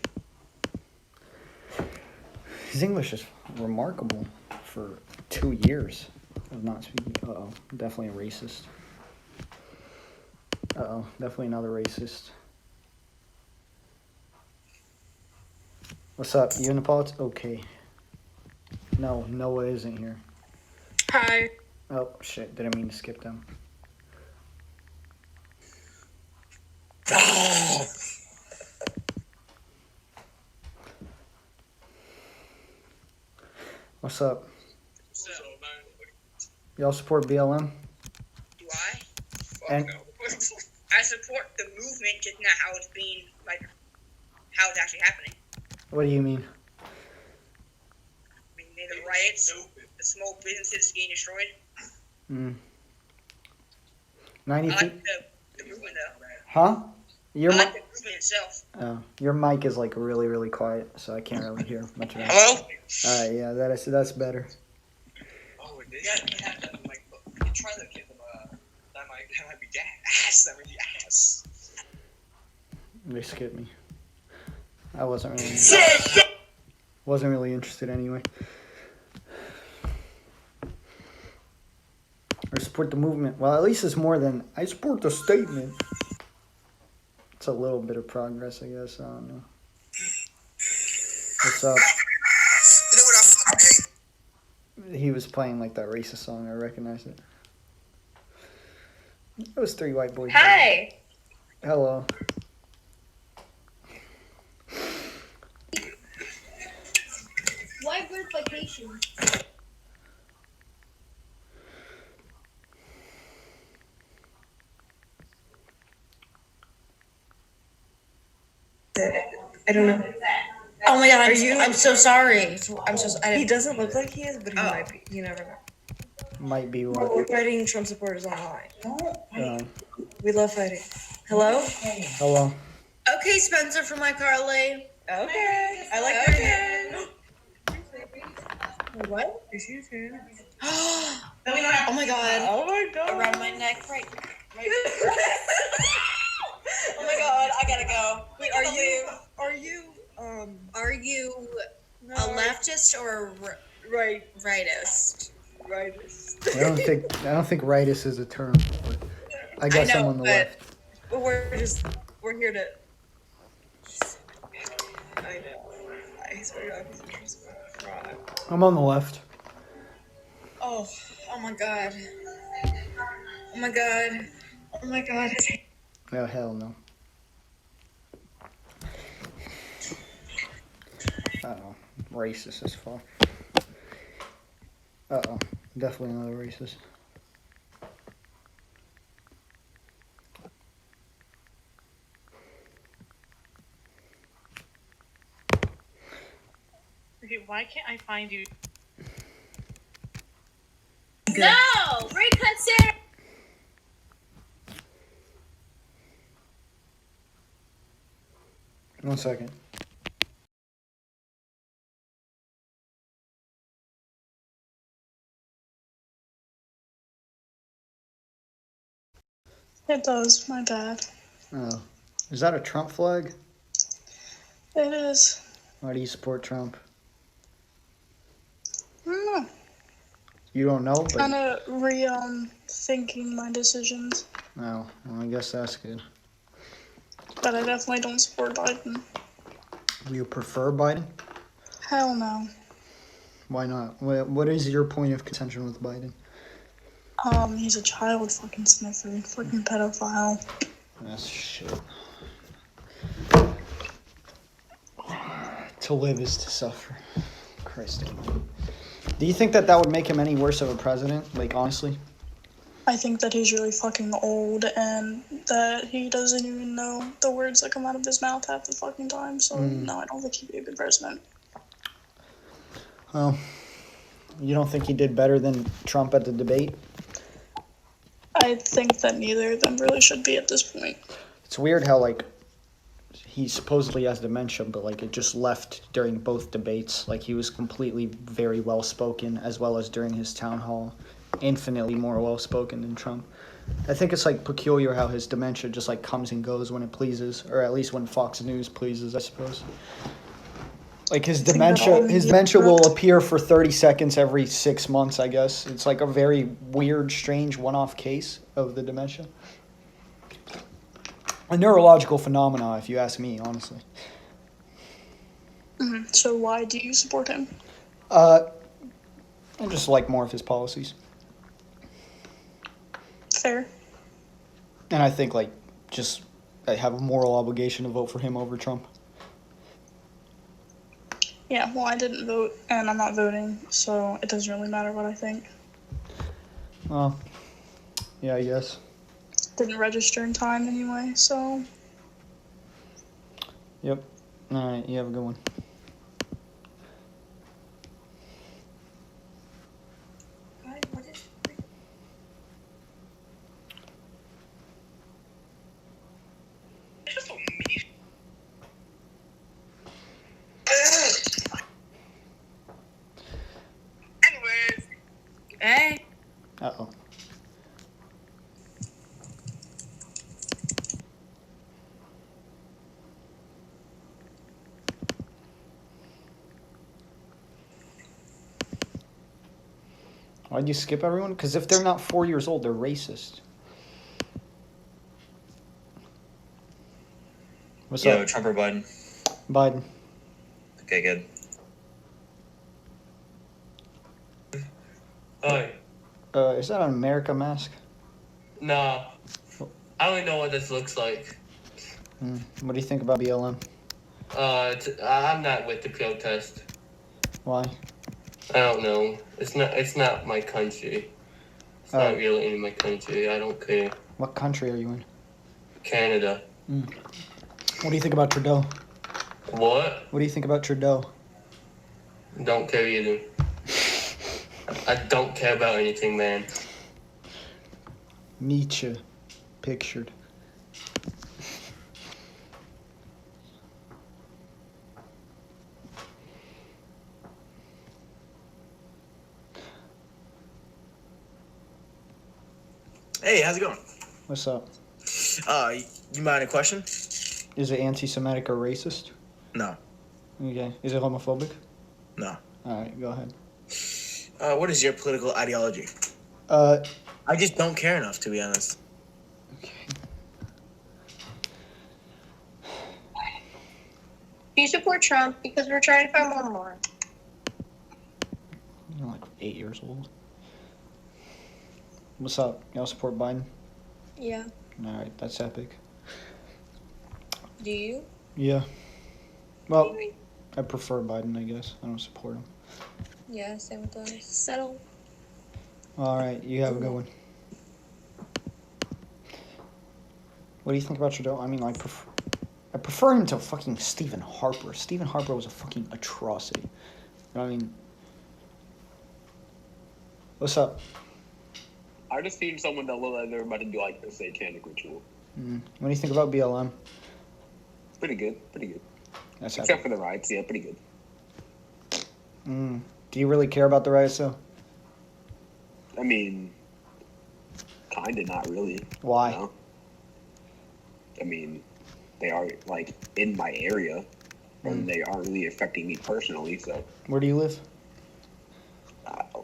His English is remarkable for 2 years of not speaking. Uh-oh, definitely a racist. Uh-oh, definitely another racist. What's up? You in the politics? Okay. No, Noah isn't here. Hi. Oh, shit. Didn't mean to skip them. What's up? Y'all support BLM? Do I? And I support the movement, just not how it's being, like, how it's actually happening. what do you mean? I mean, the riots, the small businesses getting destroyed. Hmm. I 90 like feet? the movement, though. Huh? Your I mic? like the movement itself. Oh, your mic is like really, really quiet, so I can't really hear much of it. Hello? Alright, yeah, that's better. Oh, you have to, like, you try to get them, that might be gas. That would be ass. They skipped me. I wasn't really interested anyway. support the movement. Well, at least it's more than I support the statement. It's a little bit of progress, I guess. I don't know. What's up? You know what I fucking hate? He was playing like that racist song. I recognize it. It was three white boys. Hi. Hello. Why verification? I don't know. Oh my god, Are you? I'm so sorry. I'm so He doesn't look like he is, but he Oh. might be. You never know. Might be We're what. fighting Trump supporters online. Uh, We love fighting. Hello? hello. Okay, Spencer from iCarly. Okay. I like Okay. your What? Is she here? Oh my god. Oh my god. Around my neck, right. Oh my god, I gotta go. Wait, are you a leftist or a rightist? rightist? I don't think rightist is a term. But I guess I'm on the left. But we're here to. I know. I swear to God. I'm on the left. Oh my god. Oh my god. Oh my god. Oh hell no. Uh-oh. Racist as fuck. Uh-oh. Definitely another racist. Okay, why can't I find you? No! Reconsider! 1 second. It does, my bad. Oh. Is that a Trump flag? It is. Why do you support Trump? I don't know. You don't know, but... Kind of thinking my decisions. Oh, well, I guess that's good. But I definitely don't support Biden. Do you prefer Biden? Hell no. Why not? What is your point of contention with Biden? He's a child fucking sniffer, fucking pedophile. That's shit. To live is to suffer. Christ almighty. Do you think that would make him any worse of a president? Like, honestly? I think that he's really fucking old and that he doesn't even know the words that come out of his mouth half the fucking time. So, no, I don't think he'd be a good president. Well, you don't think he did better than Trump at the debate? I think that neither of them really should be at this point. It's weird how, like, he supposedly has dementia, but, like, it just left during both debates. Like, he was completely very well-spoken, as well as during his town hall. Infinitely more well-spoken than Trump. I think it's, like, peculiar how his dementia just, like, comes and goes when it pleases, or at least when Fox News pleases, I suppose. Like, his dementia will appear for 30 seconds every 6 months, I guess. It's, like, a very weird, strange, one-off case of the dementia. A neurological phenomena, if you ask me, honestly. So why do you support him? I just like more of his policies. Fair. And I think, like, just I have a moral obligation to vote for him over Trump. Yeah, well, I didn't vote, and I'm not voting, so it doesn't really matter what I think. Well, yeah, I guess. Didn't register in time anyway, so... Yep. All right, you have a good one. Anyways. Hey. Uh-oh. Why'd you skip everyone? Because if they're not 4 years old, they're racist. What's Yo, up? Trump or Biden? Biden. Okay, good. Hi. Is that an America mask? Nah. I don't even know what this looks like. What do you think about BLM? I'm not with the protest. Why? I don't know. It's not my country. It's not really in my country. I don't care. What country are you in? Canada. What do you think about Trudeau? What? What do you think about Trudeau? Don't care either. I don't care about anything, man. Nietzsche. Pictured. Hey, how's it going? What's up? You mind a question? Is it anti-Semitic or racist? No. Okay. Is it homophobic? No. All right, go ahead. What is your political ideology? I just don't care enough, to be honest. Do you support Trump? Because we're trying to find one more. You're like 8 years old. What's up? Y'all support Biden? Yeah. All right, that's epic. Do you? Yeah. Well, I prefer Biden, I guess. I don't support him. Yeah, same with us. Settle. All right, you have a good one. What do you think about Trudeau? I mean, I prefer him to fucking Stephen Harper. Stephen Harper was a fucking atrocity. You know what I mean? What's up? I just seen someone that looked like they're about to do like a satanic ritual. What do you think about BLM? Pretty good, pretty good. That's Except for the riots, yeah, pretty good. Do you really care about the riots, though? I mean, kinda, not really. Why? You know? I mean, they are like in my area, and they aren't really affecting me personally. So, Where do you live?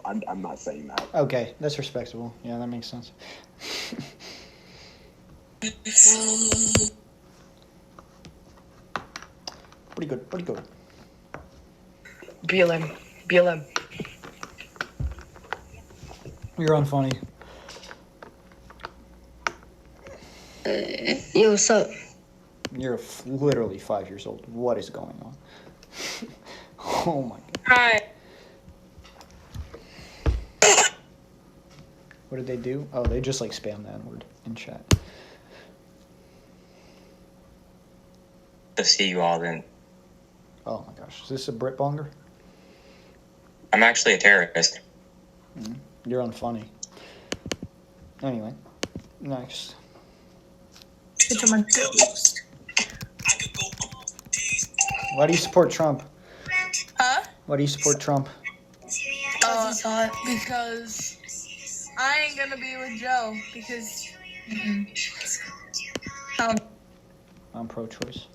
I'm not saying that. Okay, that's respectable. Yeah, that makes sense. Pretty good, pretty good. BLM. BLM. You're unfunny. Yo, what's up? You're literally 5 years old. What is going on? Oh my god. Hi. What did they do? Oh, they just like spam the N-word in chat. To see you all then. Oh my gosh. Is this a Brit bonger? I'm actually a terrorist. You're unfunny. Anyway, next. Get to my ghost. Why do you support Trump? Huh? Why do you support Trump? Because I ain't gonna be with Joe because I'm pro-choice.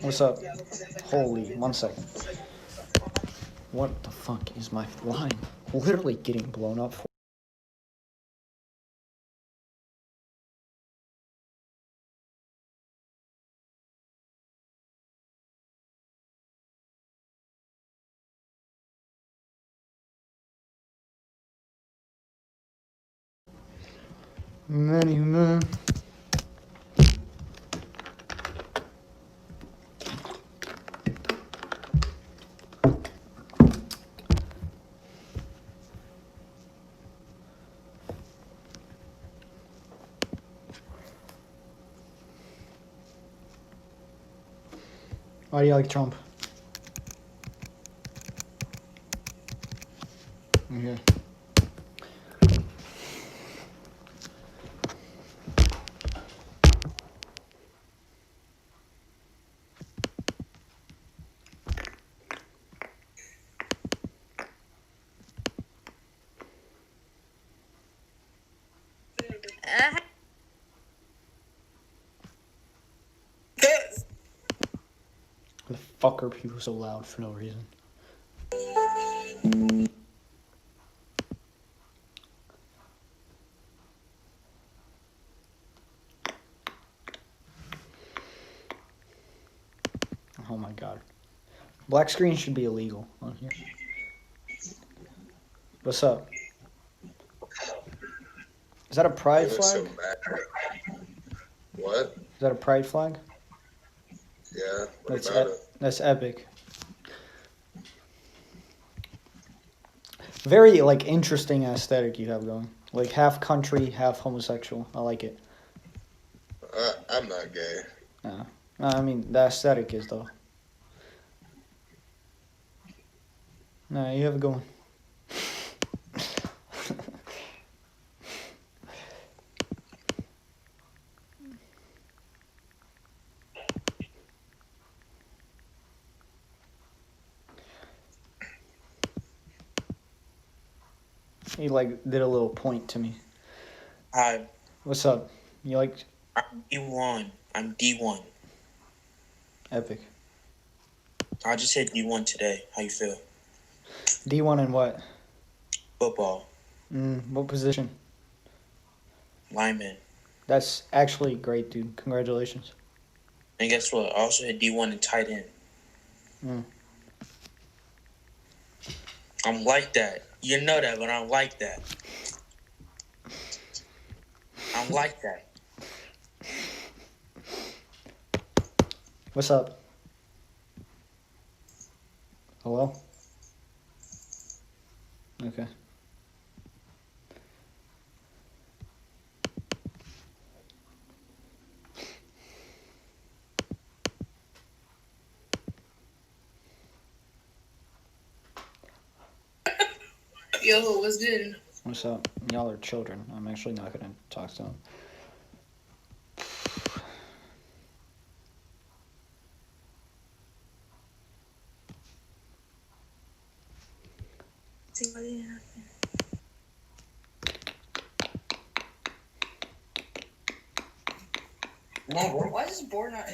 What's up? Holy, 1 second. What the fuck is my line literally getting blown up for? Many men. Why do you like Trump? Okay. fuck are people so loud for no reason? Oh my god. Black screen should be illegal on here. What's up? Is that a pride flag? What? Is that a pride flag? Yeah. What about it? That's epic. Very like interesting aesthetic you have going. Like half country, half homosexual. I like it. I'm not gay. No, I mean the aesthetic is though. No, you have a good one. He like did a little point to me. Hi. What's up? You like I'm D1. I'm D1. epic? I just hit D1 today. How you feel? D1 in what? Football. What position? Lineman. That's actually great, dude. Congratulations. And guess what? I also hit D1 in tight end. I'm like that. You know that, but I'm like that. I'm like that. What's up? Hello? Okay. Yo, what's good? What's up? Y'all are children. I'm actually not gonna talk to them. See what did happen. No, Why is this board not in?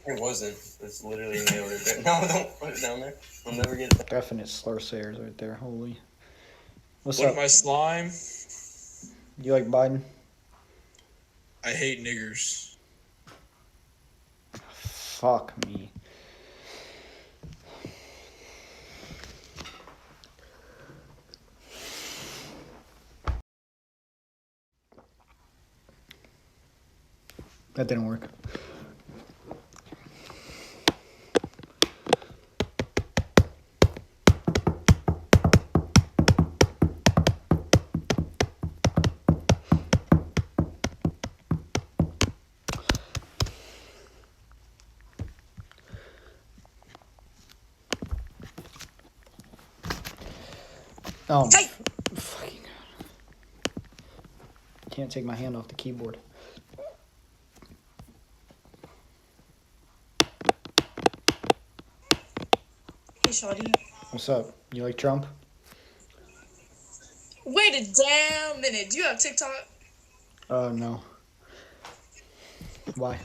it wasn't. It's literally nailed it there. No, don't put it down there. I'll never get it back. Definite slur sayers right there. Holy. What's Look up? at my slime. You like Biden? I hate niggers. Fuck me. That didn't work. Oh, fucking god. Can't take my hand off the keyboard. Hey, Shawty. What's up? You like Trump? Wait a damn minute. Do you have TikTok? No. Why?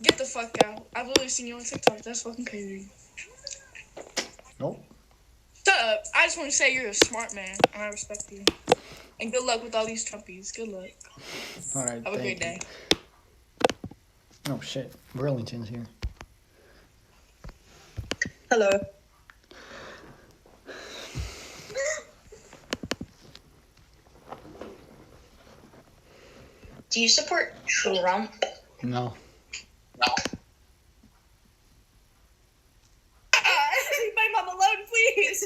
Get the fuck out. I've literally seen you on TikTok. That's fucking crazy. Nope. Shut up. I just want to say you're a smart man, and I respect you. And good luck with all these Trumpies. Good luck. All right. Have a great day. Oh shit, Burlington's here. Hello. Do you support Trump? No. Leave my mom alone, please.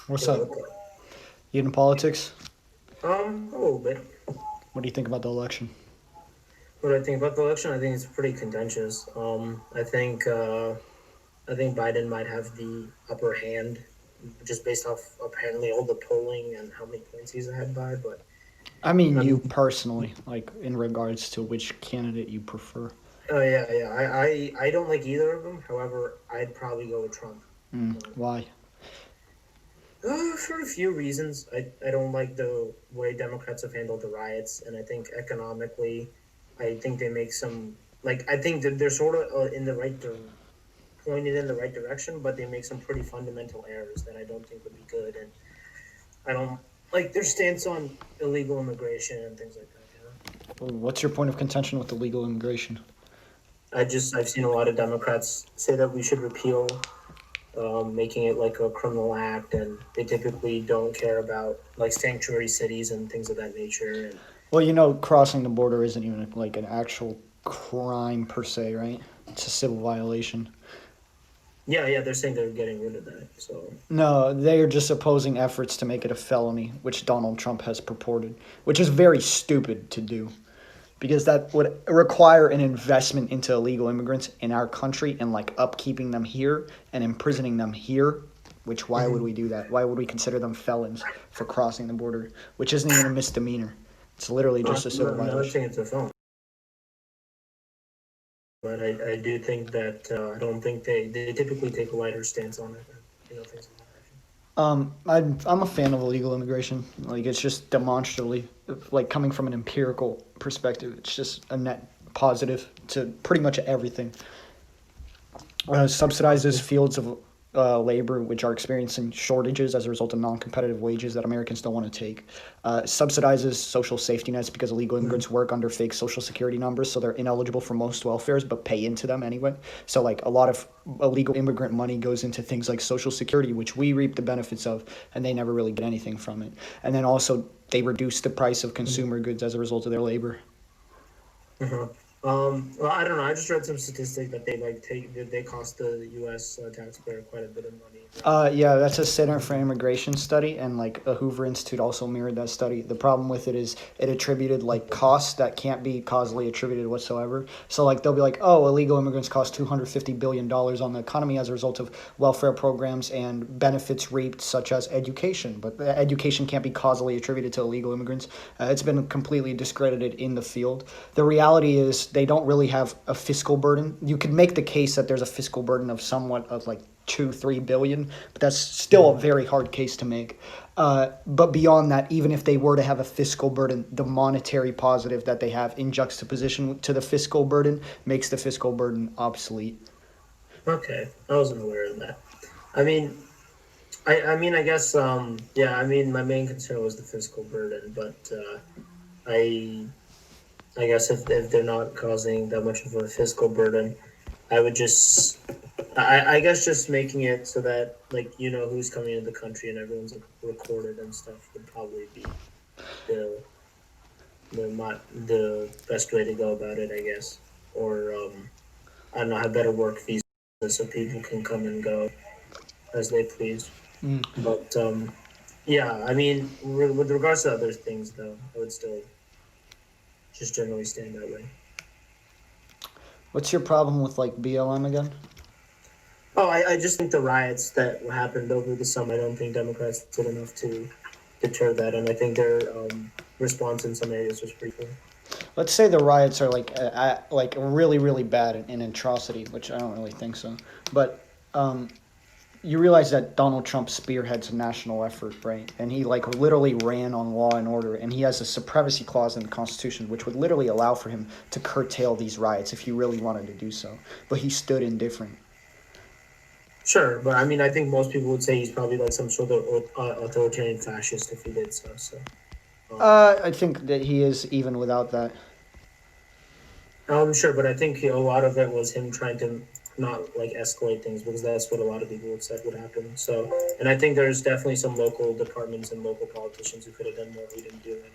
What's up? You in politics? A little bit. What do you think about the election? What do I think about the election? I think it's pretty contentious. I think Biden might have the upper hand, just based off apparently all the polling and how many points he's ahead by. But I mean, you personally, like in regards to which candidate you prefer. Oh yeah. I don't like either of them. However, I'd probably go with Trump. Why? For a few reasons. I don't like the way Democrats have handled the riots, and I think economically, I think they make some, like, I think that they're sort of in the right pointed in the right direction, but they make some pretty fundamental errors that I don't think would be good, and I don't like their stance on illegal immigration and things like that. What's your point of contention with illegal immigration? I've seen a lot of Democrats say that we should repeal, making it like a criminal act, and they typically don't care about like sanctuary cities and things of that nature. And Well, crossing the border isn't even like an actual crime per se, right? It's a civil violation. Yeah, they're saying they're getting rid of that. So No, they are just opposing efforts to make it a felony, which Donald Trump has purported, which is very stupid to do, because that would require an investment into illegal immigrants in our country and like upkeeping them here and imprisoning them here. Which why would we do that? Why would we consider them felons for crossing the border, which isn't even a misdemeanor? It's literally just a civil violation. I'm not saying it's a felony. But I do think that I don't think they typically take a lighter stance on it. Things like that. I'm a fan of illegal immigration. Like, it's just demonstrably, like, coming from an empirical perspective, it's just a net positive to pretty much everything. Subsidizes fields of labor which are experiencing shortages as a result of non-competitive wages that Americans don't want to take. Subsidizes social safety nets because illegal immigrants work under fake social security numbers, so they're ineligible for most welfares but pay into them anyway. So like a lot of illegal immigrant money goes into things like social security, which we reap the benefits of, and they never really get anything from it. And then also they reduce the price of consumer goods as a result of their labor. Well, I don't know. I just read some statistic that they cost the U.S. Taxpayer quite a bit of money. Yeah, that's a Center for Immigration study, and like the Hoover Institute also mirrored that study. The problem with it is it attributed like costs that can't be causally attributed whatsoever. So like they'll be like, oh, illegal immigrants cost $250 billion on the economy as a result of welfare programs and benefits reaped such as education. But the education can't be causally attributed to illegal immigrants. It's been completely discredited in the field. The reality is they don't really have a fiscal burden. You could make the case that there's a fiscal burden of somewhat of like 2-3 billion, but that's still a very hard case to make. But beyond that, even if they were to have a fiscal burden, the monetary positive that they have in juxtaposition to the fiscal burden makes the fiscal burden obsolete. Okay, I wasn't aware of that. I mean, I guess, yeah. I mean, my main concern was the fiscal burden, but I guess if they're not causing that much of a fiscal burden, I would just, I guess just making it so that, like, who's coming into the country and everyone's like, recorded and stuff would probably be the best way to go about it, I guess. Or, I don't know, have better work visas so people can come and go as they please. But, yeah, I mean, with regards to other things, though, I would still just generally stand that way. What's your problem with like BLM again? Oh, I just think the riots that happened over the summer, I don't think Democrats did enough to deter that, and I think their response in some areas was pretty poor. Let's say the riots are like really, really bad and an atrocity, which I don't really think so. But you realize that Donald Trump spearheads a national effort, right? And he like literally ran on law and order, and he has a supremacy clause in the Constitution, which would literally allow for him to curtail these riots if he really wanted to do so. But he stood indifferent. Sure, but I mean, I think most people would say he's probably like some sort of authoritarian fascist if he did so. I think that he is even without that. Sure, but I think a lot of it was him trying to not like escalate things, because that's what a lot of people would say would happen. So, and I think there's definitely some local departments and local politicians who could have done more. We didn't do anything.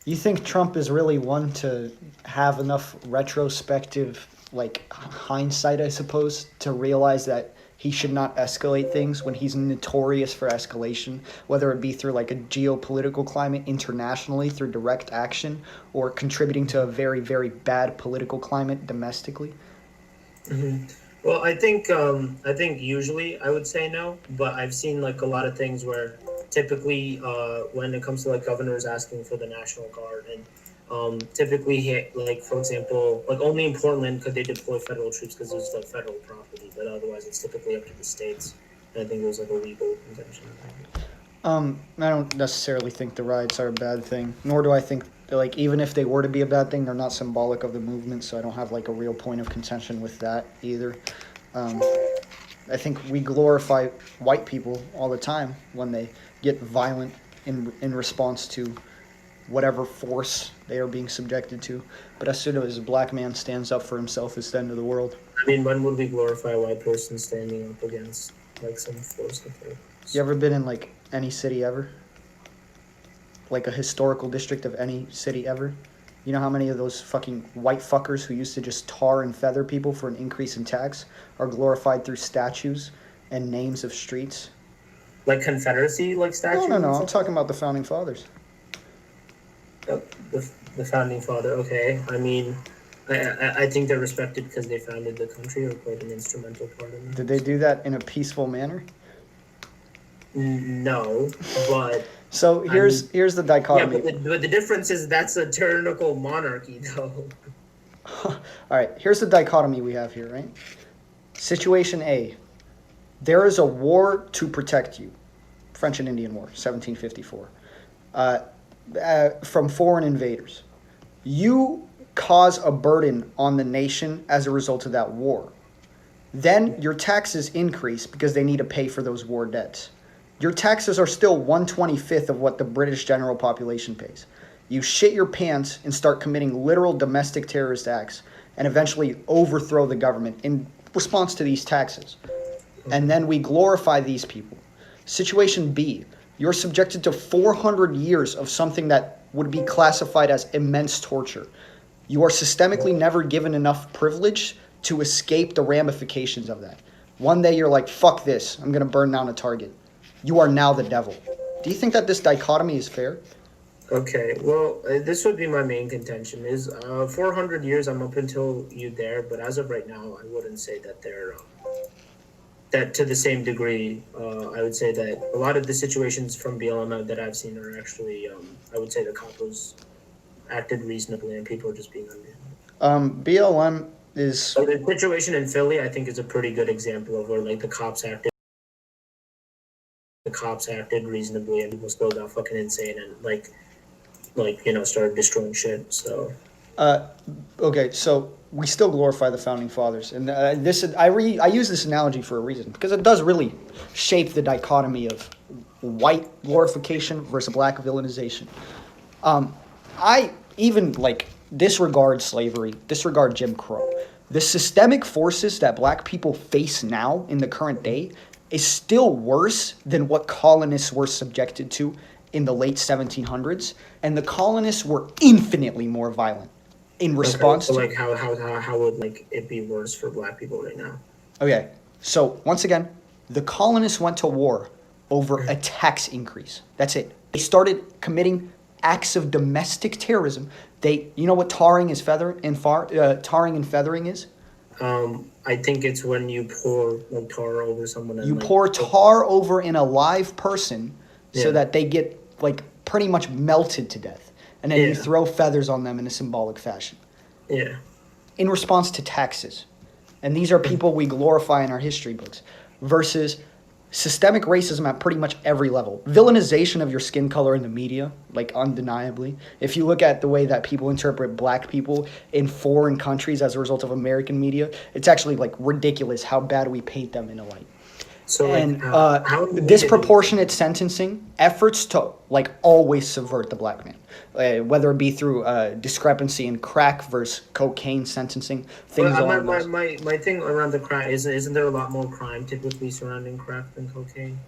You think Trump is really one to have enough retrospective, like hindsight, I suppose, to realize that he should not escalate things when he's notorious for escalation, whether it be through like a geopolitical climate internationally through direct action or contributing to a very, very bad political climate domestically? Mm-hmm. Well, I think usually I would say no, but I've seen like a lot of things where typically when it comes to like governors asking for the National Guard, and typically like, for example, like only in Portland could they deploy federal troops because it's like federal property, but otherwise it's typically up to the states. And I think it was like a legal contention. I don't necessarily think the riots are a bad thing, nor do I think like even if they were to be a bad thing, they're not symbolic of the movement. So I don't have like a real point of contention with that either. I think we glorify white people all the time when they get violent in response to whatever force they are being subjected to. But as soon as a black man stands up for himself, it's the end of the world. I mean, when would we glorify a white person standing up against like some force? You ever been in like any city ever? Like a historical district of any city ever? You know how many of those fucking white fuckers who used to just tar and feather people for an increase in tax are glorified through statues and names of streets? Like Confederacy, like statues? No. I'm talking about the Founding Fathers. The Founding Father, okay. I mean, I think they're respected because they founded the country or played an instrumental part in it. Did they do that in a peaceful manner? No, but... So here's the dichotomy. Yeah, but the difference is that's a tyrannical monarchy, though. All right, here's the dichotomy we have here, right? Situation A. There is a war to protect you. French and Indian War, 1754. From foreign invaders. You cause a burden on the nation as a result of that war. Then your taxes increase because they need to pay for those war debts. Your taxes are still 1/25 of what the British general population pays. You shit your pants and start committing literal domestic terrorist acts and eventually overthrow the government in response to these taxes. And then we glorify these people. Situation B, you're subjected to 400 years of something that would be classified as immense torture. You are systemically never given enough privilege to escape the ramifications of that. One day you're like, fuck this, I'm going to burn down a Target. You are now the devil. Do you think that this dichotomy is fair? Okay, well, this would be my main contention is 400 years I'm up until you there, but as of right now, I wouldn't say that they're that to the same degree. I would say that a lot of the situations from BLM that I've seen are actually, I would say the coppers acted reasonably and people are just being unreasonable. BLM is... So the situation in Philly, I think, is a pretty good example of where like the cops acted reasonably and people still got fucking insane and like started destroying shit. So okay, so we still glorify the Founding Fathers, and I use this analogy for a reason because it does really shape the dichotomy of white glorification versus black villainization. I even like disregard slavery, disregard Jim Crow. The systemic forces that black people face now in the current day is still worse than what colonists were subjected to in the late 1700s, and the colonists were infinitely more violent in response to... Like, how would, like, it be worse for black people right now? Okay, so, once again, the colonists went to war over a tax increase. That's it. They started committing acts of domestic terrorism. You know what tarring and feathering is? I think it's when you pour like tar over someone. And, you pour tar over an alive person so that they get like pretty much melted to death, and then you throw feathers on them in a symbolic fashion. Yeah. In response to taxes, and these are people we glorify in our history books, versus systemic racism at pretty much every level. Villainization of your skin color in the media, like undeniably. If you look at the way that people interpret black people in foreign countries as a result of American media, it's actually like ridiculous how bad we paint them in a light. So and disproportionate sentencing, efforts to like always subvert the black man, whether it be through discrepancy in crack versus cocaine sentencing, things along those. My thing around the crack isn't there a lot more crime typically surrounding crack than cocaine?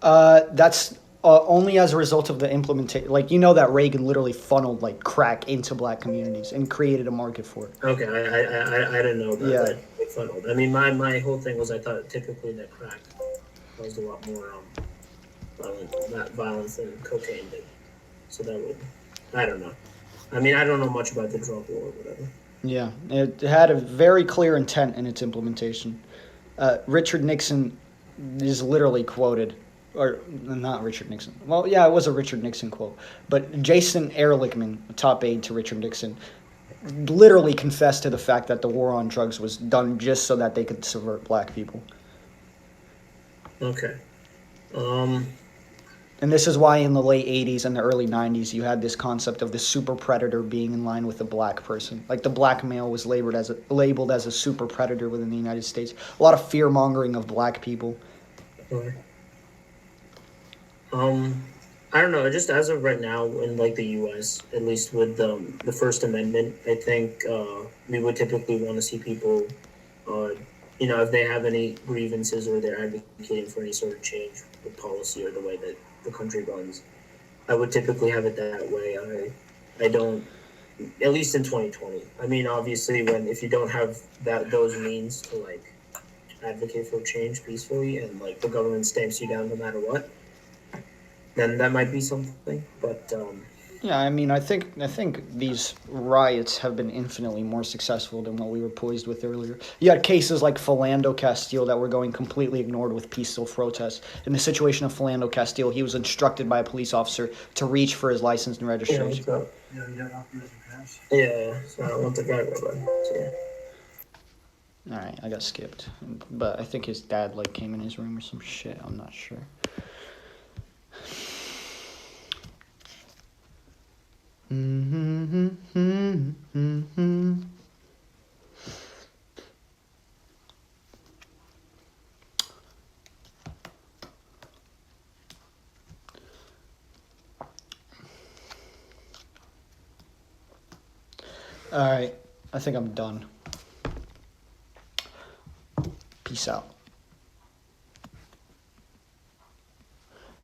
That's only as a result of the implementation. Like, you know that Reagan literally funneled like crack into black communities and created a market for it. Okay, I didn't know that. Yeah. It funneled. I mean, my whole thing was I thought typically that crack caused a lot more violence than cocaine did. So that would, I don't know. I mean, I don't know much about the drug war or whatever. Yeah, it had a very clear intent in its implementation. Richard Nixon is literally quoted, or not Richard Nixon. Well, yeah, it was a Richard Nixon quote. But Jason Ehrlichman, top aide to Richard Nixon, literally confessed to the fact that the war on drugs was done just so that they could subvert black people. Okay. And this is why in the late 80s and the early 90s you had this concept of the super predator being in line with the black person. Like the black male was labeled as a super predator within the United States. A lot of fear mongering of black people. I don't know. Just as of right now, in like the U.S., at least with the First Amendment, I think we would typically want to see people, if they have any grievances or they're advocating for any sort of change with policy or the way that the country runs. I would typically have it that way. I don't, at least in 2020. I mean, obviously, if you don't have those means to like advocate for change peacefully and like the government stamps you down no matter what, then that might be something. But yeah, I mean, I think these riots have been infinitely more successful than what we were poised with earlier. You had cases like Philando Castile that were going completely ignored with peaceful protests. In the situation of Philando Castile, he was instructed by a police officer to reach for his license and registration. Yeah, so I don't want the guy to go back. All right, I got skipped, but I think his dad like came in his room or some shit. I'm not sure. All right, I think I'm done. Peace out.